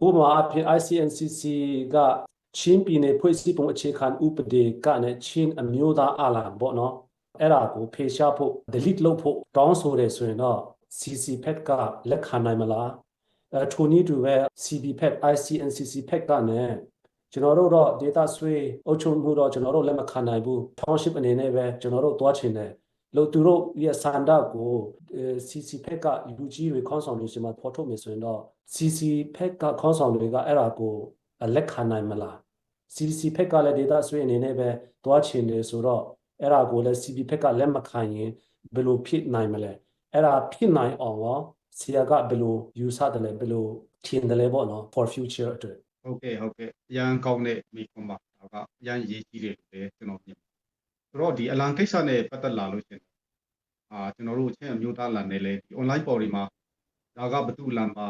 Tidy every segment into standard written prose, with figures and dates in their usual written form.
ဥပမာအဖြစ် ICNCC ကချင်းပြည်နယ်ဖွဲ့စည်းပုံအခြေခံဥပဒေကနဲ့ချင်းအမျိုးသားအလံပေါ့နော်အဲ့ဒါကိုဖေရှားဖို့ delete လုပ်ဖို့တောင်းဆိုတယ်ဆိုရင်တော့ CC ဘက်ကလက်ခံနိုင်မလားထိုနည်းတူပဲ CB ဘက် ICNCC ဘက်ကနဲ့ကျွန်တော်တို့တော့ data ဆွေးအုပ်ချုပ်မှုတော့ကျွန်တော်တို့လက်မခံနိုင်ဘူး township အနေနဲ့ပဲကျွန်တော်တို့တွားချင်တယ်လို့သူတို့ရဲ့စန္ဒကို CC ဘက်ကလူကြီးတွေခေါင်းဆောင်တွေရှိမှပေါ်ထုတ်မယ်ဆိုရင်တော့ CC ဘက်ကခေါင်းဆောင်တွေကအဲ့ဒါကိုလက်ခံနိုင်မလား CC ဘက်ကလည်း data ဆွေးအနေနဲ့ပဲတွားချင်တယ်ဆိုတော့အဲ့ဒါကိုလည်း CB ဘက်ကလက်မခံရင်ဘယ်လိုဖြစ်နိုင်မလဲအဲ့ဒါဖြစ်နိုင်အောင်ရောဆရာကဘယ်လိုယူဆတယ်လဲဘယ်လိုထင်တယ်လဲပေါ့နော် for future အတွက်ဟုတ်ကဲ့ရန်ကောင်းတဲ့မိကွန်ပါဒါကရန်ရေးကြီးတယ်လို့လည်းကျွန်တော်မြင်ဆိုတော့ဒီအလံကိစ္စနဲ့ပတ်သက်လာလို့ရှင်ကျွန်တော်တို့ချင်းအမျိုးသားလန်နဲ့လည်းဒီ online ပေါ်တွေမှာဒါကဘသူလန်ပါ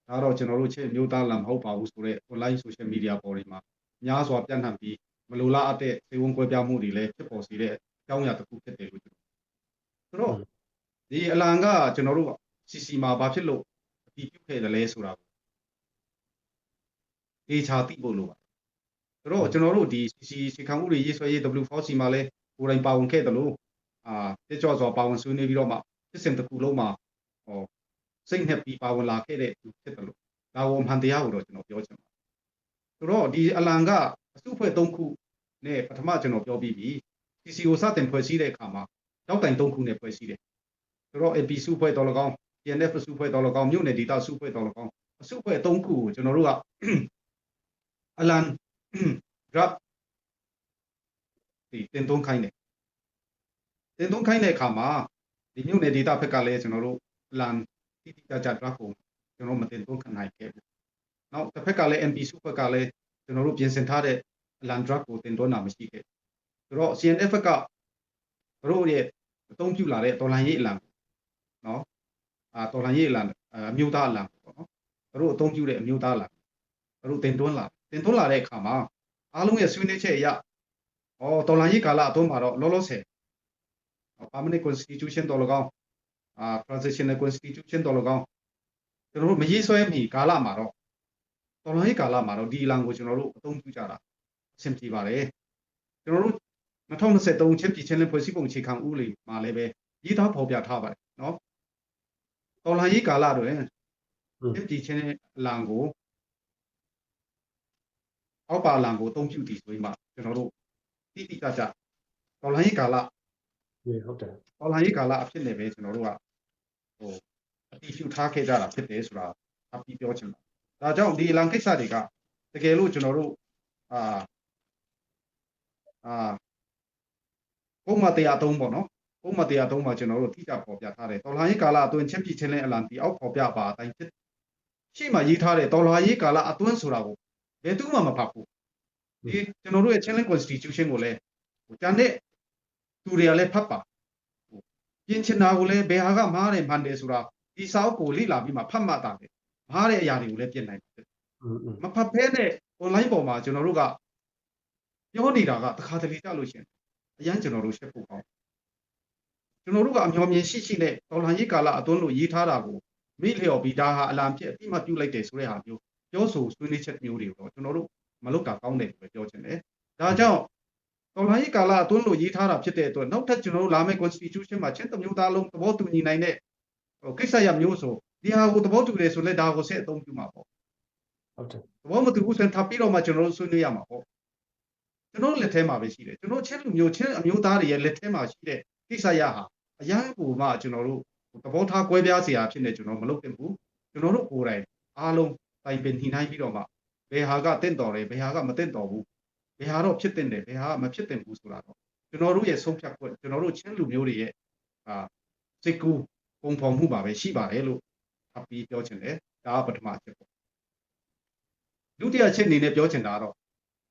ဒါတော့ကျွန်တော်တို့ချင်းအမျိုးသားလန်မဟုတ်ပါဘူးဆိုတော့ online social media ပေါ်တွေမှာများစွာပြန့်နှံ့ပြီးမလိုလားအပ်တဲ့စေဝန်းကွဲပြားမှုတွေလည်းဖြစ်ပေါ်စေတဲ့အကြောင်းအရာတစ်ခုဖြစ်တယ်လို့ကျွန်တော်ဆိုတော့ဒီအလံကကျွန်တော်တို့ CC မှာဘာဖြစ်လို့အတည်ပြုခဲ့တယ်လဲဆိုတာဒေချာသိဖို့လိုပါဆိုတော့ကျွန်တော်တို့ဒီ CC စီခံမှုတွေရေးဆွဲရေး W4C မှာလည်းကိုယ်တိုင်ပါဝင်ခဲ့တယ်လို့တက်ကြွစွာပါဝင်ဆွေးနွေးပြီးတော့မှစစ်စင်တစ်ခုလုံးမှာစိတ်နဲ့ပြီးပါဝင်လာခဲ့တဲ့သူဖြစ်တယ်လို့ဒါကိုမှန်တရားကိုတော့ကျွန်တော်ပြောချင်ပါတယ်ဆိုတော့ဒီအလံကအစုအဖွဲ့၃ခုနဲ့ပထမကျွန်တော်ပြောပြီးပြီ CC ကိုစတင်ဖွဲ့စည်းတဲ့အခါမှာတောက်တိုင်၃ခုနဲ့ဖွဲ့စည်းတယ်ဆိုတော့ AP စုဖွဲ့တော်လကောင်း PNF စုဖွဲ့တော်လကောင်းမြို့နယ်ဒေသစုဖွဲ့တော်လကောင်းအစုအဖွဲ့၃ခုကိုကျွန်တော်တို့ကအလံ drop ဒီတင်သွင်းခိုင်းတယ်တင်သွင်းခိုင်းတဲ့အခါမှာဒီမြို့နယ်ဒေသဘက်ကလည်းကျွန်တော်တို့အလံတိတိကျကျ drop ကိုကျွန်တော်မတင်သွင်းခံနိုင်ခဲ့ဘူးနောက်တစ်ဖက်ကလည်း MP စုဘက်ကလည်းကျွန်တော်တို့ပြင်ဆင်ထားတဲ့အလံ drop ကိုတင်သွင်းတာမရှိခဲ့ဆိုတော့ CNF ဘက်ကတို့ရဲ့အသုံးပြုလာတဲ့တော်လှန်ရေးအလံနော်တော်လှန်ရေးအလံအမျိုးသားအလံပေါ့နော်တို့အသုံးပြုတဲ့အမျိုးသားအလံတို့တင်သွင်းလာတဲ့အခါမှာအားလုံးရဲ့ဆွေးနွေးချက်အရတော်လှန်ရေးကာလအတွင်းမှာတော့လောလောဆယ် permanent constitution တော်လကောင်းtransitional constitution တော်လကောင်းကျွန်တော်တို့မရေးဆွဲမီကာလမှာတော့တော်လှန်ရေးကာလမှာတော့ဒီအလံကိုကျွန်တော်တို့အသုံးပြုကြတာအဆင်ပြေပါတယ်ကျွန်တော်တို့2023ချင်းပြည်ချင်းလင်းဖွဲ့စည်းပုံအခြေခံဥပဒေမှာလည်းပဲရေးသားဖော်ပြထားပါတယ်နော်တော်လှန်ရေးကာလတွင်ချင်းပြည်ချင်းအလံကိုအောက်ပါလံကိုအသုံးပြုတည်ဆိုပြီးမှကျွန်တော်တို့တိတိကျကျတော်လှန်ရေးကာလဟုတ်တယ်တော်လှန်ရေးကာလအဖြစ်နဲ့ပဲကျွန်တော်တို့ကအတည်ပြုထားခဲ့ကြတာဖြစ်တယ်ဆိုတာအပြီးပြောချင်ပါတယ်ဒါကြောင့်ဒီအလံကိစ္စတွေကတကယ်လို့ကျွန်တော်တို့ပုံမှန်103ပေါ့နော်ပုံမှန်103မှာကျွန်တော်တို့တိကျပေါ်ပြထားတယ်တော်လှန်ရေးကာလအတွင်းချင်းပြည်ချင်းလင်းအလံဒီအောက်ပေါ်ပြပါအတိုင်းဖြစ်ရှေ့မှာရေးထားတဲ့တော်လှန်ရေးကာလအတွင်းဆိုတာကိုဘယ်သူမှမဖတ်ဘူးဒီကျွန်တော်တို့ရဲ့ Challenge Constitution ကိုလည်းကျန်တဲ့သူတွေကလည်းဖတ်ပါပြင်ချင်တာကိုလည်းဘယ်ဟာကမားတယ်မှန်တယ်ဆိုတာဒီစာအုပ်ကိုလေ့လာပြီးမှဖတ်မှတ်တာပဲမားတဲ့အရာတွေကိုလည်းပြင်နိုင်တယ်မဖတ်ဖဲနဲ့ online ပေါ်မှာကျွန်တော်တို့ကပြောနေတာကတစ်ခါတလေကြလို့ရှင်အရန်ကျွန်တော်တို့ရှက်ဖို့ကောင်းကျွန်တော်တို့ကအမျှော်မြင်ရှိနဲ့တော်လှန်ရေးကာလအတွင်းလို့ရေးထားတာကိုမိလျော်ပြီးဒါဟာအလံဖြစ်အတိမပြုတ်လိုက်တယ်ဆိုတဲ့ဟာမျိုးပြောဆိုဆွေးနွေးချက်မျိုးတွေကိုတော့ကျွန်တော်တို့မလုပ်တာကောင်းတယ်လို့ပြောချင်တယ်ဒါကြောင့်တော်လှန်ရေးကာလအတွင်းလို့ရေးထားတာဖြစ်တဲ့အတွက်နောက်ထပ်ကျွန်တော်တို့လာမယ့် constitution မှာချင်းတစ်မျိုးသားလုံးသဘောတူညီနိုင်တဲ့ကိစ္စရပ်မျိုးဆိုဒီဟာကိုသဘောတူတယ်ဆိုလဲဒါကိုဆက်အသုံးပြုမှာပေါ့ဟုတ်တယ်သဘောမတူဘူးဆိုရင်ထပ်ပြီးတော့မှကျွန်တော်တို့ဆွေးနွေးရမှာပေါ့ကျွန်တော်လက်ထဲမှာပဲရှိတယ်ကျွန်တော်ချင်းလူမျိုးချင်းအမျိုးသားတွေရဲ့လက်ထဲမှာရှိတဲ့ကိစ္စရပ်ဟာအရာကိုမှကျွန်တော်တို့သဘောထားကွဲပြားစရာဖြစ်နေကျွန်တော်မလုပ်သင့်ဘူးကျွန်တော်တို့ကိုယ်တိုင်အားလုံးတိုင်ပင်ညှိနှိုင်းပြီးတော့မှဘယ်ဟာကတင့်တော်တယ်ဘယ်ဟာကမတင့်တော်ဘူးဘယ်ဟာတော့ဖြစ်တင်တယ်ဘယ်ဟာမဖြစ်တင်ဘူးဆိုတာတော့ကျွန်တော်တို့ရဲ့ဆုံးဖြတ်ခွင့်ကျွန်တော်တို့ချင်းလူမျိုးတွေရဲ့စိတ်ကူးပုံဖော်မှုပါပဲရှိပါတယ်လို့အပြီးပြောချင်တယ်ဒါကပထမအချက်ပေါ့ဒုတိယအချက်အနေနဲ့ပြောချင်တာကတော့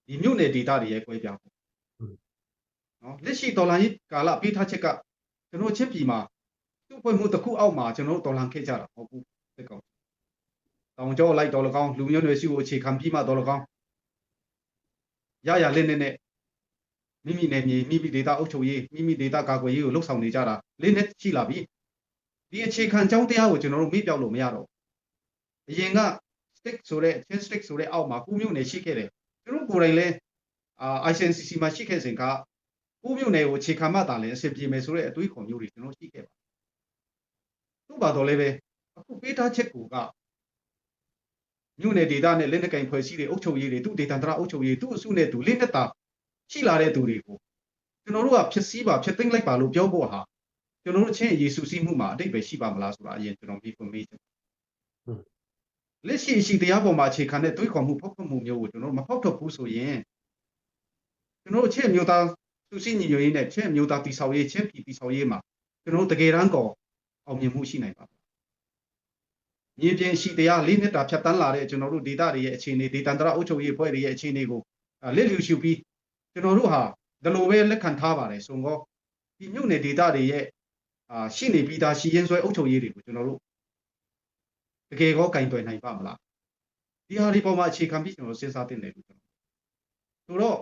ဒီမြို့နယ်ဒေသတွေရဲ့ကွဲပြားမှုနော်လက်ရှိဒေါ်လာကြီးကာလပေးထားချက်ကကျွန်တော်ချင်းပြည်မှာသူ့ဖွဲ့မှုတစ်ခုအောက်မှာကျွန်တော်တို့ဒေါ်လာခဲ့ကြတာမဟုတ်ဘူးတက်ကောင်တောင်ကျောလိုက်ဒေါ်လာကောင်းလူမျိုးတွေရှိကိုအခြေခံပြီးမှဒေါ်လာကောင်းရရလက်နဲ့မိမိနယ်မြေမိမိဒေသအုပ်ချုပ်ရေးမိမိဒေသကာကွယ်ရေးကိုလှုပ်ဆောင်နေကြတာလေးနဲ့ရှိလာပြီဒီအခြေခံအကြောင်းတရားကိုကျွန်တော်တို့မေ့ပြောက်လို့မရတော့အရင်က stick ဆိုတဲ့ chain stick ဆိုတဲ့အောက်မှာ9မြို့နယ်ရှိခဲ့တယ်ကျွန်တော်ကိုယ်တိုင်လဲICNCC မှာရှိခဲ့စဉ်က9မြို့နယ်ကိုအခြေခံမှသာလဲအဆင်ပြေမယ်ဆိုတဲ့အတွေးခေါ်မျိုးတွေကျွန်တော်ရှိခဲ့ပါသို့ပါတော့လည်းပဲအခုပေးထားချက်ကိုကမြို့နယ်ဒေသနဲ့လက်နက်ကင်ဖွဲ့စည်းတွေအုပ်ချုပ်ရေးတွေသူ့ဒေသန္တရအုပ်ချုပ်ရေးသူ့အစုနဲ့သူလက်နက်တာရှိလာတဲ့သူတွေကိုကျွန်တော်တို့ကဖြစ်စည်းပါဖြစ်သိမ့်လိုက်ပါလို့ပြောဖို့ဟာကျွန်တော်တို့ချင်းယေရှုစီးမှုမှာအတိတ်ပဲရှိပါမလားဆိုတာအရင်ကျွန်တော်မေးခွန်းမေးချင်လက်ရှိတရားပေါ်မှာအခြေခံတဲ့တွေးခေါ်မှုဖောက်ထွက်မှုမျိုးကိုကျွန်တော်တို့မဖောက်ထွက်ဘူးဆိုရင်ကျွန်တော်တို့ချင်းမျိုးသားစုစည်းညီညွတ်ရေးနဲ့ချင်းမျိုးသားတည်ဆောက်ရေးချင်းပြည်တည်ဆောက်ရေးမှာကျွန်တော်တို့တကယ်တမ်းကောအောင်မြင်မှုရှိနိုင်ပါမြေပြင်ရှိတရားလေးနှစ်တာဖြတ်တန်းလာတဲ့ကျွန်တော်တို့ဒေတာတွေရဲ့အခြေအနေဒေသန္တရအုပ်ချုပ်ရေးအဖွဲ့တွေရဲ့အခြေအနေကိုလက်လျူရှုပြီးကျွန်တော်တို့ဟာဒီလိုပဲလက်ခံထားပါတယ်ဆိုတော့ဒီမြို့နယ်ဒေတာတွေရဲ့ရှိနေပြီးသားရှိရင်းဆွဲအုပ်ချုပ်ရေးတွေကိုကျွန်တော်တို့တကယ်ကောကင်တွယ်နိုင်ပါမလားဒီဟာဒီပေါ်မှာအခြေခံပြီးကျွန်တော်စဉ်းစားသင့်တယ်လို့ကျွန်တော်ဆိုတော့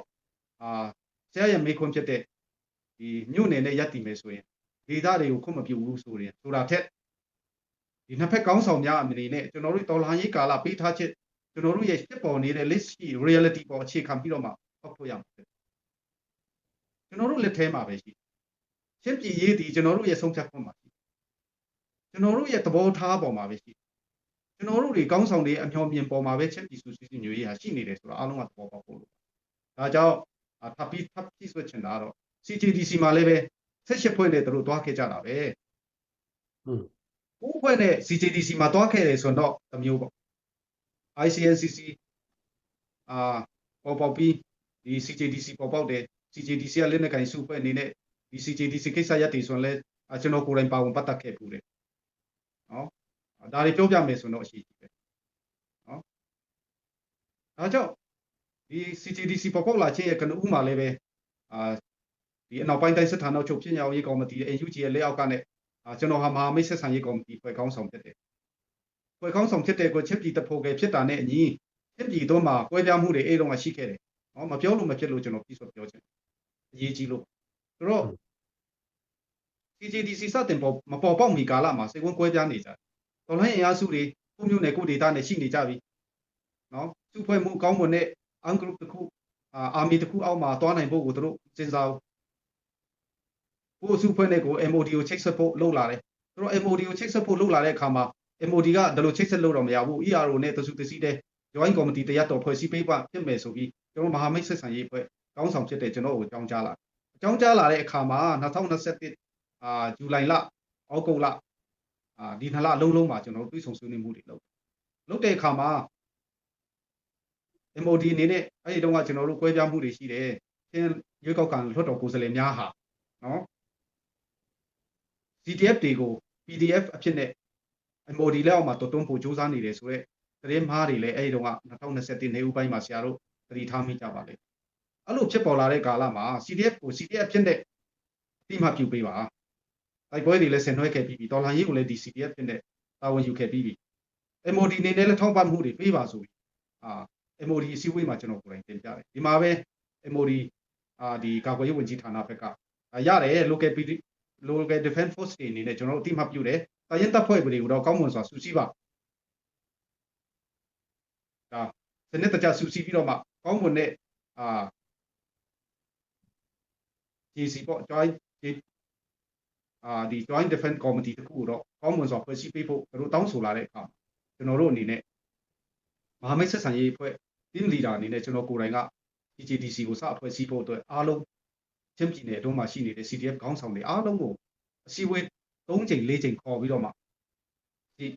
ဆရာရဲ့မေးခွန်းဖြစ်တဲ့ဒီမြို့နယ်နဲ့ရပ်တည်မယ်ဆိုရင်ဒေတာတွေကိုခွင့်မပြုဘူးဆိုရင်ဆိုတာထက်ဒီနှစ်ဖက်ကောင်းဆောင်များအနေနဲ့ကျွန်တော်တို့တော်လှန်ရေးကာလပေးထားချက်ကျွန်တော်တို့ရဲ့ဖြစ်ပေါ်နေတဲ့ list reality ပေါ်အခြေခံပြီးတော့မှဖောက်ထုတ်ရမှာဖြစ်ကျွန်တော်တို့လက်ထဲမှာပဲရှိရှင်းပြည်ရေးဒီကျွန်တော်တို့ရဲ့ဆုံးဖြတ်ခွင့်မှာရှိကျွန်တော်တို့ရဲ့သဘောထားပေါ်မှာပဲရှိကျွန်တော်တို့တွေကောင်းဆောင်တွေအမျှော်မြင်ပေါ်မှာပဲချက်ပြည်စုစည်းညွှန်ရေးဟာရှိနေတယ်ဆိုတာအားလုံးကသဘောပေါက်ဖို့လို့ဒါကြောင့်ထပ်ပြီးဆွချင်တာတော့ CJDC မှာလည်းပဲ18ဖွဲ့နဲ့တို့သွားခဲ့ကြတာပဲ9ဖွဲ့နဲ့ CJDC မှာသွားခဲ့တယ်ဆိုတော့တစ်မျိုးပေါ့ ICNCC ပေါ်ပေါက်ပြီးဒီ CJDC ပေါ်ပေါက်တယ် CJDC ကလက်နက်ကင်စုဖွဲ့အနေနဲ့ဒီ CJDC ကိစ္စရပ်တည်ဆိုရင်လဲကျွန်တော်ကိုယ်တိုင်ပါဝင်ပတ်သက်ခဲ့ဘူးတယ်နော်ဒါတွေပြောပြမယ်ဆိုတော့အရှိကြီးပဲနော်ဒါကြောင့်ဒီ CJDC ပေါ်ပေါက်လာခြင်းရဲ့ကနဦးမှာလည်းပဲဒီအနောက်ပိုင်းတိုင်းစစ်ဌာနချုပ်ပြည်ညောင်ရေးကော်မတီ NUG ရဲ့လက်အောက်ကနေကျွန်တော်ဟာမဟာမိတ်ဆက်ဆံရေးကော်မတီဖွဲ့ကောင်းဆောင်ဖြစ်တယ်ဖွဲ့ကောင်းဆောင်ဖြစ်တဲ့ကိုချက်ပြည်တဖို့ကဖြစ်တာနဲ့အညီချက်ပြည်တော့မှာကွဲပြားမှုတွေအဲ့တော့မှရှိခဲ့တယ်နော်မပြောလို့မဖြစ်လို့ကျွန်တော်ပြဆိုပြောချင်အရေးကြီးလို့ဆိုတော့ CJDC စတင်ပေါ်မပေါ်ပေါက်မီကာလမှာစိတ်ဝင်ကွဲပြားနေကြတယ်တော်လှန်ရေးအင်အားစုတွေကိုမျိုးနဲ့ကိုဒေတာနဲ့ရှိနေကြပြီနော်စုဖွဲ့မှုကောင်းမွန်တဲ့အန်ဂရုတစ်ခုအာမီတစ်ခုအောက်မှာတွားနိုင်ဖို့ကိုတို့စဉ်းစားကိုစုဖွဲ့နဲ့ကို MOD ကိုချိတ်ဆက်ဖို့လုပ်လာတယ်တို့ MOD ကိုချိတ်ဆက်ဖို့လုပ်လာတဲ့အခါမှာ MOD ကဒါလိုချိတ်ဆက်လို့တော့မရဘူး ERO နဲ့တစုတစည်းတဲ့ joint committee တရားတော်ဖွဲ့စည်းပေးပါဖြစ်မယ်ဆိုပြီးကျွန်တော်မဟာမိတ်ဆက်ဆံရေးဖွဲ့ကောင်းဆောင်ဖြစ်တဲ့ကျွန်တော်ကိုအကြောင်းကြားလာတဲ့အခါမှာ2021ဇူလိုင်လဩဂုတ်လဒီနှစ်လလုံးမှာကျွန်တော်တို့တွေ့ဆုံဆွေးနွေးမှုတွေလုပ်တဲ့အခါမှာ MOD အနေနဲ့အဲ့ဒီတုန်းကကျွန်တော်တို့ကွဲပြားမှုတွေရှိတယ်ချင်းရွေးကောက်ခံလွှတ်တော်ကိုယ်စားလှယ်များဟာနော် CTF တွေကို PDF အဖြစ်နဲ့ MOD လက်အောက်မှာတွန်းပို့စူးစမ်းနေတယ်ဆိုတော့သတင်းမှားတွေလည်းအဲ့ဒီတုန်းက2021နေဦးပိုင်းမှာဆရာတို့သတိထားမိကြပါလေအဲ့လိုဖြစ်ပေါ်လာတဲ့ကာလမှာ CTF ကို CTF ဖြစ်တဲ့တိမှပြုပေးပါတိုက်ပွဲတွေလည်းဆင်နွှဲခဲ့ပြီးပြီတော်လှန်ရေးကိုလည်းဒီ CTF ဖြစ်တဲ့တာဝန်ယူခဲ့ပြီးပြီ MOD အနေနဲ့လည်းထောက်ပံ့မှုတွေပေးပါဆိုပြီးMOD အစည်းအဝေးမှာကျွန်တော်ကိုယ်တိုင်တင်ပြတယ်ဒီမှာပဲ MOD ဒီကာကွယ်ရေးဝန်ကြီးဌာနဘက်ကရတယ် local defense force တွေအနေနဲ့ကျွန်တော်တို့အတိမပြုတယ်တာရင်တပ်ဖွဲ့တွေကိုတော့ကောင်းမွန်စွာစုစည်းပါဒါစနစ်တကျစုစည်းပြီးတော့မှကောင်းမွန်တဲ့JC ပေါ့ joint defense committee တခုတော့ကောင်းမွန်စွာဖွဲ့စည်းပေးဖို့တို့တောင်းဆိုလာတဲ့အခါကျွန်တော်တို့အနေနဲ့မဟာမိတ်ဆက်ဆံရေးအဖွဲ့ team leader အနေနဲ့ကျွန်တော်ကိုယ်တိုင်က CJDC ကိုစအဖွဲ့စည်းဖို့အတွက်အားလုံးချင်းပြည်နယ်အတွင်းမှာရှိနေတဲ့ CTF ခေါင်းဆောင်တွေအားလုံးကိုအစည်းအဝေး3ချိန်4ချိန်ခေါ်ပြီးတော့မှဒီ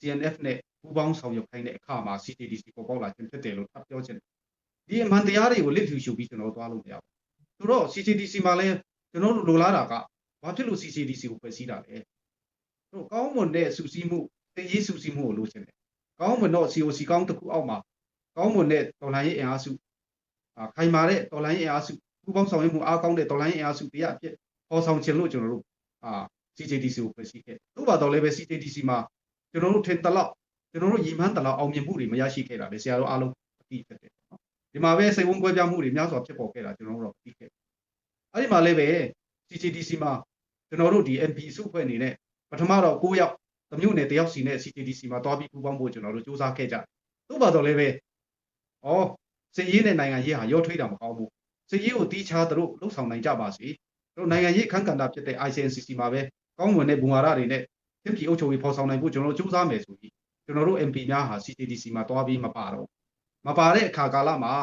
CNF နဲ့ပူးပေါင်းဆောင်ရွက်ခိုင်းတဲ့အခါမှာ CJDC ပေါ်ပေါက်လာခြင်းဖြစ်တယ်လို့ထပ်ပြောချင်တယ်ဒီအမှန်တရားတွေကိုလက်ဖြူရှုပြီးကျွန်တော်သွားလို့မရဘူးဆိုတော့ CJDC မှာလည်းကျွန်တော်တို့လိုလားတာကဘာဖြစ်လို့ CJDC ကိုဖွဲ့စည်းတာလဲတို့ကောင်းမွန်တဲ့စုစည်းမှုတည်ရေးစုစည်းမှုကိုလိုချင်တယ်ကောင်းမွန်တော့ COC ကောင်းတစ်ခုအောက်မှာကောင်းမွန်တဲ့တော်လှန်ရေးအင်အားစုခိုင်မာတဲ့တော်လှန်ရေးအင်အားစုပူးပေါင်းဆောင်ရွက်မှုအားကောင်းတဲ့တော်လှန်ရေးအင်အားစုတရားအဖြစ်ပေါ်ဆောင်ခြင်းလို့ကျွန်တော်တို့CJDC ကိုဖွဲ့စည်းခဲ့သို့ပါတော့လည်းပဲ CJDC မှာကျွန်တော်တို့ထင်တလောက်ကျွန်တော်တို့ရည်မှန်းတလောက်အောင်မြင်မှုတွေမရရှိခဲ့တာလေဆရာတို့အားလုံးအသိဖြစ်တယ်နော်ဒီမှာပဲစိတ်ဝင်ကွဲပြားမှုတွေများစွာဖြစ်ပေါ်ခဲ့တာကျွန်တော်တို့တော့သိခဲ့အဲ့ဒီမှာလည်းပဲ CJDC မှာကျွန်တော်တို့ဒီ MP စုဖွဲ့အနေနဲ့ပထမတော့9ယောက်တမျိုးနဲ့တယောက်စီနဲ့ CJDC မှာတွားပြီးပူးပေါင်းဖို့ကျွန်တော်တို့စူးစမ်းခဲ့ကြ သို့ပါတော့လည်းပဲစစ်ရေးနဲ့နိုင်ငံရေးဟာရောထွေးတာမကောင်းဘူးစစ်ရေးကိုတီးခြားသူတို့လှုပ်ဆောင်နိုင်ကြပါစေတို့နိုင်ငံရေးခန့်ကဏ္ဍဖြစ်တဲ့ ICNCC မှာပဲကောင်းမွန်တဲ့ဘုံဝါဒတွေနဲ့ပြည်ပြည်အုပ်ချုပ်ရေးဖော်ဆောင်နိုင်ဖို့ကျွန်တော်တို့စူးစမ်းမယ်ဆိုပြီးကျွန်တော်တို့ MP များဟာ CJDC မှာတွားပြီးမပါတော့မပါတဲ့အခါကာလမှာ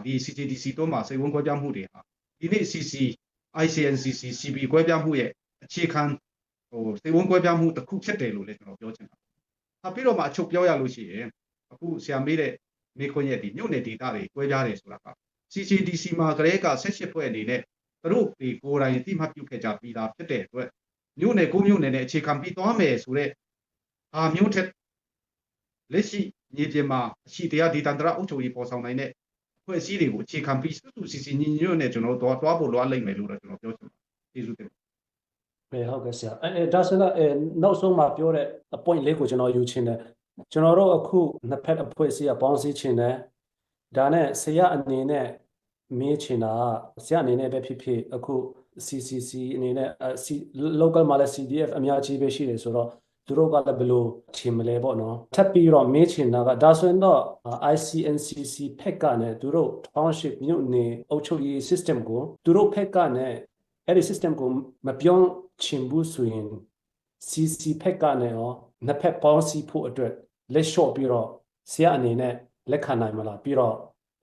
ဒီ CJDC တို့မှာစိတ်ဝင်ကွဲပြားမှုတွေဟာဒီနေ့ CC ICNCC CB ကွဲပြားမှုရဲ့အခြေခံစိတ်ဝင်ကွဲပြားမှုတစ်ခုဖြစ်တယ်လို့လည်းကျွန်တော်ပြောချင်တာပြီးတော့မှအချုပ်ပြောရလို့ရှိရင်အခုဆရာမေးတဲ့မေခွန်းရဲ့ဒီမြို့နယ်ဒေသတွေကွဲပြားတယ်ဆိုတာက CJDC မှာကလေးက18ဖွဲ့အနေနဲ့သူတို့ဒီကိုယ်တိုင်အတိမတ်ပြုခဲ့ကြပြီးသားဖြစ်တဲ့အတွက်မြို့နယ်ကိုမြို့နယ်နဲ့အခြေခံပြီးသွားမယ်ဆိုတဲ့မျိုးထက်လက်ရှိညီပြင်မှာအရှိတရားဒေသန္တရအုပ်ချုပ်ရေးပေါ်ဆောင်နိုင်တဲ့ဖွဲ့စည်းတွေကိုအခြေခံပြီးစုစုစည်းစည်းညီညွတ်နဲ့ကျွန်တော်တို့တွားဖို့လိုအပ်လိမ့်မယ်လို့တော့ကျွန်တော်ပြောချင်ပါတယ်ကျေးဇူးတင်ပါတယ်ဟုတ်ကဲ့ဆရာဒါဆိုတော့နောက်ဆုံးမှာပြောတဲ့ point လေးကိုကျွန်တော်ယူချင်တယ်ကျွန်တော်တို့အခုနှစ်ဖက်အဖွဲ့အစည်းကပေါင်းစည်းချင်တယ်ဒါနဲ့ဆရာအနေနဲ့မေးချင်တာဆရာအနေနဲ့ပဲဖြစ်ဖြစ်အခု CCC အနေနဲ့local မှာလည်း CDF အများကြီးပဲရှိတယ်ဆိုတော့သူတို့ကလည်းဘယ်လိုချင်မလဲပေါ့နော်ထပ်ပြီးတော့မေးချင်တာကဒါဆိုရင်တော့ ICNCC ဖက်ကနဲ့သူတို့ township မြို့နယ်အုပ်ချုပ်ရေး system ကိုသူတို့ဖက်ကနဲ့အဲ့ဒီ system ကိုမပြောင်းချင်ဘူးဆိုရင် CC ဖက်ကနဲ့ရောနှစ်ဖက်ပေါင်းစည်းဖို့အတွက်လက်လျှော့ပြီးတော့ဆရာအနေနဲ့လက်ခံနိုင်မလားပြီးတော့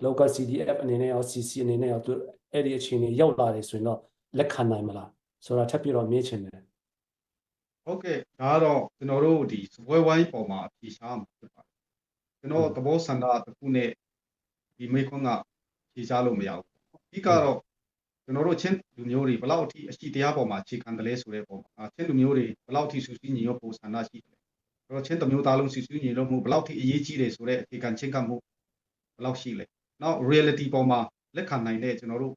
local CDF အနေနဲ့ရော CC အနေနဲ့ရောသူအဲ့ဒီအခြေအနေရောက်လာတယ်ဆိုရင်တော့လက်ခံနိုင်မလားဆိုတာထပ်ပြီးတော့မေးချင်တယ်ဟုတ်ကဲ့ဒါကတော့ကျွန်တော်တို့ဒီစပွဲဝိုင်းပေါ်မှာအဖြေရှာမှာဖြစ်ပါတယ်ကျွန်တော်သဘောဆန္ဒတစ်ခုနဲ့ဒီမိခွန်းကဖြေရှားလို့မရဘူးအဓိကတော့ကျွန်တော်တို့ချင်းလူမျိုးတွေဘလောက်အထိအရှိတရားပေါ်မှာအခြေခံတယ်လဲဆိုတဲ့ပုံမှာချင်းလူမျိုးတွေဘလောက်အထိစုစည်းညီညွတ်ဖို့ဆန္ဒရှိတယ်ကျွန်တော်ချင်းတမျိုးသားလုံးစုစည်းညီညွတ်မှုဘလောက်အထိအရေးကြီးတယ်ဆိုတဲ့အခြေခံချင်းကမှုဘလောက်ရှိလဲနောက် reality ပေါ်မှာလက်ခံနိုင်တဲ့ကျွန်တော်တို့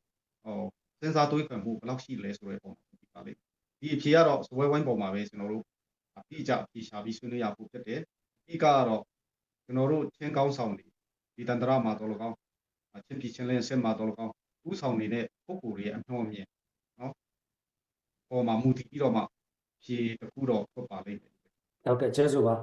စဉ်းစားတွေးခွင့်မှုဘလောက်ရှိလဲဆိုတဲ့ပုံမှာဒီပါလိမ့်ဒီအဖြေကတော့စပွဲဝိုင်းပေါ်မှာပဲကျွန်တော်တို့အပြည့်အကျအဖြေရှာပြီးဆွေးနွေးရဖို့ဖြစ်တယ်အဓိကကတော့ကျွန်တော်တို့ချင်းကောင်းဆောင်တွေဒီတန္တရမှာတော့လကောင်းချင်းပြည်ချင်းလင်းအစစ်မှာတော့လကောင်းဥဆောင်နေတဲ့ပုံကိုယ်တွေရဲ့အနှောအမြင်နော်ပေါ်မှာမူတည်ပြီးတော့မှဖြေတစ်ခုတော့ထွက်ပါလိမ့်မယ်ဟုတ်ကဲ့ကျေးဇူးပါ